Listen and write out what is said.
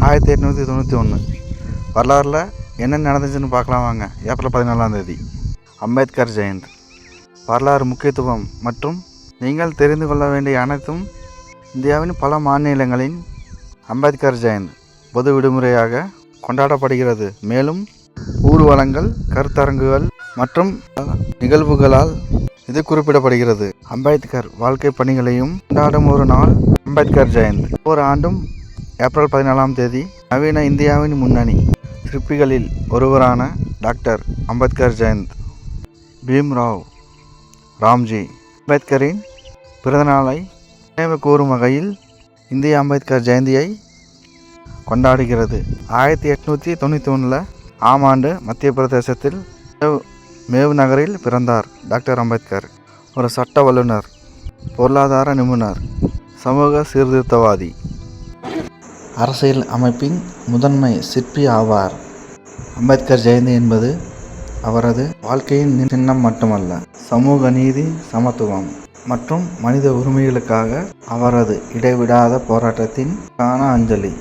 1891 வரலாறில் என்ன நடந்துச்சுன்னு பார்க்கலாம் வாங்க. ஏப்ரல் 14 அம்பேத்கர் ஜெயந்தி. வரலாறு முக்கியத்துவம் மற்றும் நீங்கள் தெரிந்து கொள்ள வேண்டிய அனைத்தும். இந்தியாவின் பல மாநிலங்களின் அம்பேத்கர் ஜெயந்தி பொது விடுமுறையாக கொண்டாடப்படுகிறது. மேலும் ஊர்வலங்கள், கருத்தரங்குகள் மற்றும் நிகழ்வுகளால் இது குறிப்பிடப்படுகிறது. அம்பேத்கர் வாழ்க்கை பணிகளையும் கொண்டாடும் ஒரு நாள் அம்பேத்கர் ஜெயந்தி. ஒவ்வொரு ஆண்டும் ஏப்ரல் 14 நவீன இந்தியாவின் முன்னணி சிற்பிகளில் ஒருவரான டாக்டர் அம்பேத்கர் ஜெயந்தி. பீம்ராவ் ராம்ஜி அம்பேத்கரின் பிறந்தநாளை நினைவு கூறும் வகையில் இந்திய அம்பேத்கர் ஜெயந்தியை கொண்டாடுகிறது. 1891 ஆம் ஆண்டு மத்திய பிரதேசத்தில் மேவ் நகரில் பிறந்தார் டாக்டர் அம்பேத்கர். ஒரு சட்ட வல்லுனர், பொருளாதார நிபுணர், சமூக சீர்திருத்தவாதி, அரசியல் அமைப்பின் முதன்மை சிற்பி ஆவார். அம்பேத்கர் ஜெயந்தி என்பது அவரது வாழ்க்கையின் சின்னம் மட்டுமல்ல, சமூக நீதி, சமத்துவம் மற்றும் மனித உரிமைகளுக்காக அவரது இடைவிடாத போராட்டத்தின் அஞ்சலி.